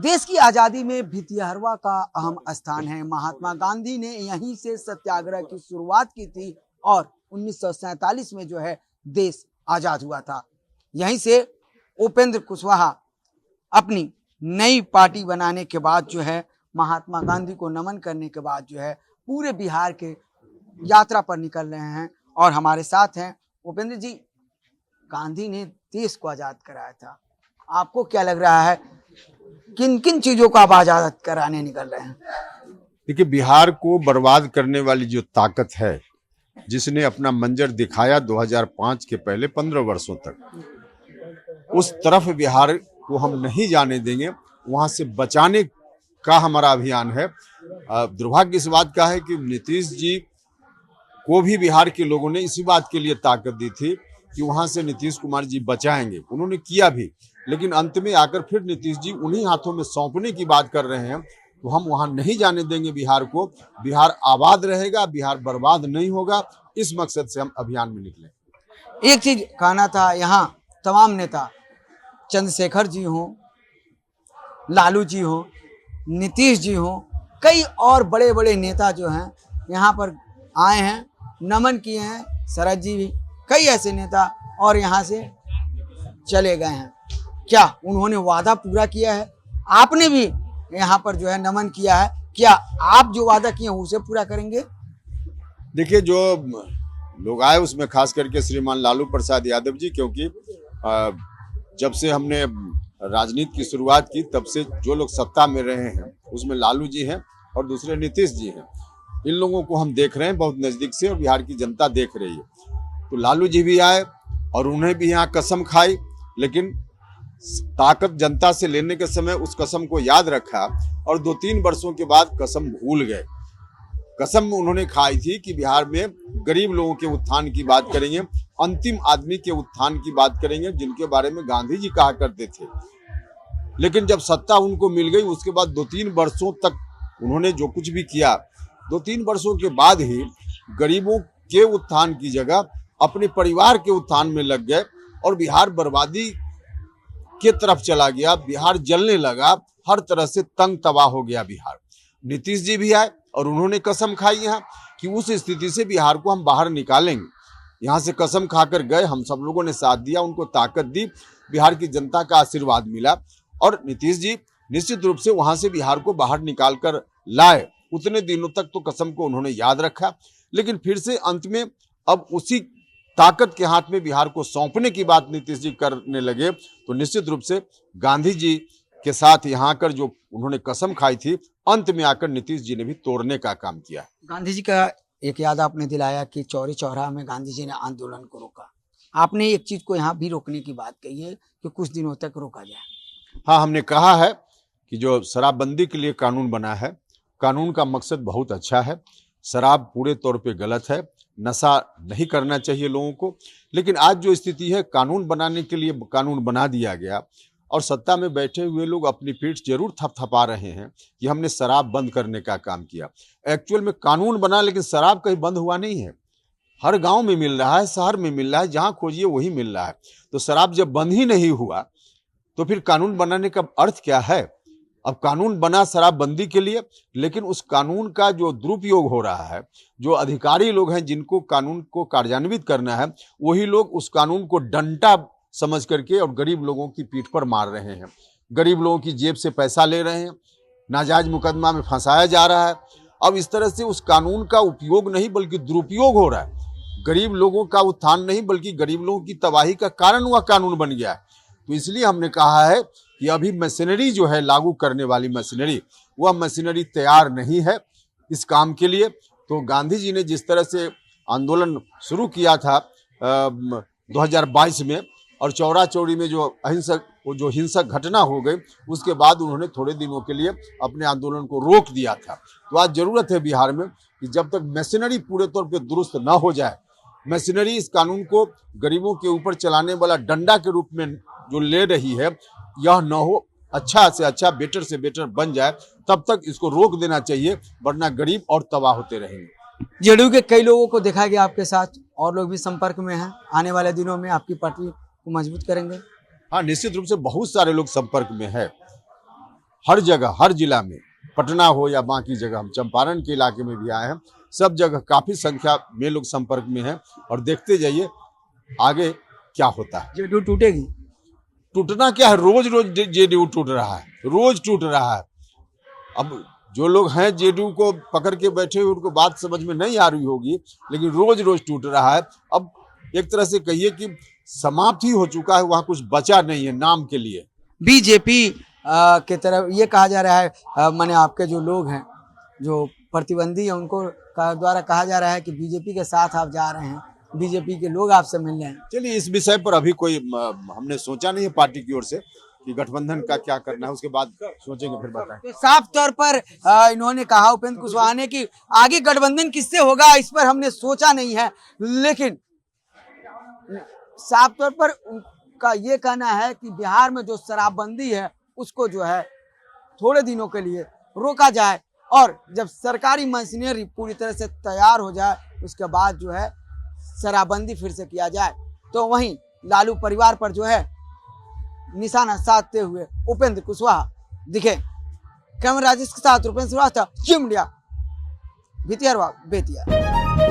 देश की आजादी में भितिहरवा का अहम स्थान है। महात्मा गांधी ने यहीं से सत्याग्रह की शुरुआत की थी और 1947 में जो है देश आजाद हुआ था। यहीं से उपेंद्र कुशवाहा अपनी नई पार्टी बनाने के बाद जो है महात्मा गांधी को नमन करने के बाद जो है पूरे बिहार के यात्रा पर निकल रहे हैं और हमारे साथ हैं उपेंद्र जी। गांधी ने देश को आजाद कराया था, आपको क्या लग रहा है किन किन चीजों को आप आजाद कराने निकल रहे हैं? देखिए, बिहार को बर्बाद करने वाली जो ताकत है, जिसने अपना मंजर दिखाया 2005 के पहले 15 वर्षों तक, उस तरफ बिहार को हम नहीं जाने देंगे। वहां से बचाने का हमारा अभियान है। दुर्भाग्य इस बात का है कि नीतीश जी को भी बिहार के लोगों ने इसी बात के लिए ताकत दी थी कि वहां से नीतीश कुमार जी बचाएंगे। उन्होंने किया भी, लेकिन अंत में आकर फिर नीतीश जी उन्हीं हाथों में सौंपने की बात कर रहे हैं। तो हम वहां नहीं जाने देंगे बिहार को। बिहार आबाद रहेगा, बिहार बर्बाद नहीं होगा। इस मकसद से हम अभियान में निकले। एक चीज कहना था, यहाँ तमाम नेता चंद्रशेखर जी हों, लालू जी हों, नीतीश जी हों, कई और बड़े बड़े नेता जो हैं यहाँ पर आए हैं, नमन किए हैं, शरद जी भी, कई ऐसे नेता और यहाँ से चले गए हैं। क्या उन्होंने वादा पूरा किया है? आपने भी यहाँ पर जो है नमन किया है, क्या आप जो वादा किए हैं उसे पूरा करेंगे? देखिए, जो लोग आए उसमें खास करके श्रीमान लालू प्रसाद यादव जी, क्योंकि जब से हमने राजनीति की शुरुआत की तब से जो लोग सत्ता में रहे हैं उसमें लालू जी हैं और दूसरे नीतीश जी हैं। इन लोगों को हम देख रहे हैं बहुत नजदीक से और बिहार की जनता देख रही है। तो लालू जी भी आए और उन्हें भी यहाँ कसम खाई, लेकिन ताकत जनता से लेने के समय उस कसम को याद रखा और 2-3 वर्षों के बाद कसम भूल गए। कसम उन्होंने खाई थी कि बिहार में गरीब लोगों के उत्थान की बात करेंगे, अंतिम आदमी के उत्थान की बात करेंगे, जिनके बारे में गांधी जी कहा करते थे। लेकिन जब सत्ता उनको मिल गई उसके बाद 2-3 वर्षों तक उन्होंने जो कुछ भी किया, 2-3 वर्षों के बाद ही गरीबों के उत्थान की जगह अपने परिवार के उत्थान में लग गए और बिहार बर्बादी के तरफ चला गया। बिहार जलने लगा, हर तरह से तंग तबाह हो गया बिहार। नीतीश जी भी आए और उन्होंने कसम खाई यहाँ कि उस स्थिति से बिहार को हम बाहर निकालेंगे। यहाँ से कसम खाकर गए, हम सब लोगों ने साथ दिया, उनको ताकत दी, बिहार की जनता का आशीर्वाद मिला और नीतीश जी निश्चित रूप से वहां से बिहार को बाहर निकाल कर लाए। उतने दिनों तक तो कसम को उन्होंने याद रखा, लेकिन फिर से अंत में अब उसी ताकत के हाथ में बिहार को सौंपने की बात नीतीश जी करने लगे। तो निश्चित रूप से गांधी जी के साथ यहाँ आकर जो उन्होंने कसम खाई थी, अंत में आकर नीतीश जी ने भी तोड़ने का काम किया। गांधी जी का एक याद आपने दिलाया कि चौरी चौराहा में गांधी जी ने आंदोलन को रोका। आपने एक चीज को यहाँ भी रोकने की बात कही है कि कुछ दिनों तक रोका जाए। हाँ, हमने कहा है कि जो शराबबंदी के लिए कानून बना है, कानून का मकसद बहुत अच्छा है। शराब पूरे तौर पे गलत है, नशा नहीं करना चाहिए लोगों को। लेकिन आज जो स्थिति है, कानून बनाने के लिए कानून बना दिया गया और सत्ता में बैठे हुए लोग अपनी पीठ जरूर थपथपा रहे हैं कि हमने शराब बंद करने का काम किया। एक्चुअल में कानून बना, लेकिन शराब कहीं बंद हुआ नहीं है। हर गांव में मिल रहा है, शहर में मिल रहा है, जहां खोजिए वही मिल रहा है। तो शराब जब बंद ही नहीं हुआ तो फिर कानून बनाने का अर्थ क्या है? अब कानून बना शराबबंदी के लिए, लेकिन उस कानून का जो दुरुपयोग हो रहा है, जो अधिकारी लोग हैं जिनको कानून को कार्यान्वित करना है, वही लोग उस कानून को डंडा समझ करके और गरीब लोगों की पीठ पर मार रहे हैं। गरीब लोगों की जेब से पैसा ले रहे हैं, नाजायज मुकदमा में फंसाया जा रहा है। अब इस तरह से उस कानून का उपयोग नहीं बल्कि दुरुपयोग हो रहा है। गरीब लोगों का उत्थान नहीं बल्कि गरीब लोगों की तबाही का कारण वह कानून बन गया है। तो इसलिए हमने कहा है कि अभी मशीनरी जो है, लागू करने वाली मशीनरी, वह मशीनरी तैयार नहीं है इस काम के लिए। तो गांधी जी ने जिस तरह से आंदोलन शुरू किया था 2022 में और चौरा चौरी में जो हिंसक घटना हो गई, उसके बाद उन्होंने थोड़े दिनों के लिए अपने आंदोलन को रोक दिया था। तो आज जरूरत है बिहार में कि जब तक मशीनरी पूरे तौर पे दुरुस्त ना हो जाए, मशीनरी इस कानून को गरीबों के ऊपर चलाने वाला डंडा के रूप में जो ले रही है, यह न हो, अच्छा से अच्छा, बेटर से बेटर बन जाए, तब तक इसको रोक देना चाहिए, वरना गरीब और तबाह होते रहेंगे। जेडीयू के कई लोगों को देखा गया आपके साथ, और लोग भी संपर्क में हैं। आने वाले दिनों में आपकी पार्टी को मजबूत करेंगे? हाँ, निश्चित रूप से बहुत सारे लोग संपर्क में है। हर जगह, हर जिला में, पटना हो या बाकी जगह, हम चंपारण के इलाके में भी आए हैं, सब जगह काफी संख्या में लोग संपर्क में हैं और देखते जाइए आगे क्या होता है। जेडीयू टूटेगी? टूटना क्या है, रोज रोज जेडीयू टूट रहा है, रोज टूट रहा है। अब जो लोग हैं जेडीयू को पकड़ के बैठे हुए, उनको बात समझ में नहीं आ रही होगी, लेकिन रोज रोज टूट रहा है। अब एक तरह से कहिए कि समाप्त ही हो चुका है, वहां कुछ बचा नहीं है नाम के लिए। बीजेपी के तरफ ये कहा जा रहा है, माने आपके जो लोग हैं जो प्रतिबंधी हैं उनको द्वारा कहा जा रहा है कि बीजेपी के साथ आप जा रहे हैं, बीजेपी के लोग आपसे मिल रहे हैं। चलिए, इस विषय पर अभी कोई हमने सोचा नहीं है पार्टी की ओर से कि गठबंधन का क्या करना है, उसके बाद सोचेंगे फिर बताएं। तो साफ तौर पर इन्होंने कहा, उपेंद्र कुशवाहा ने, कि आगे गठबंधन किससे होगा इस पर हमने सोचा नहीं है, लेकिन साफ तौर पर उनका ये कहना है कि बिहार में जो शराबबंदी है उसको जो है थोड़े दिनों के लिए रोका जाए, और जब सरकारी मशीनरी पूरी तरह से तैयार हो जाए उसके बाद जो है शराबबंदी फिर से किया जाए। तो वहीं लालू परिवार पर जो है निशाना साधते हुए उपेंद्र कुशवाहा दिखे। कैमरा राजेश के साथ उपेंद्र श्रीवास्तव, जिम इंडिया, भितिहरवा, बेतिया।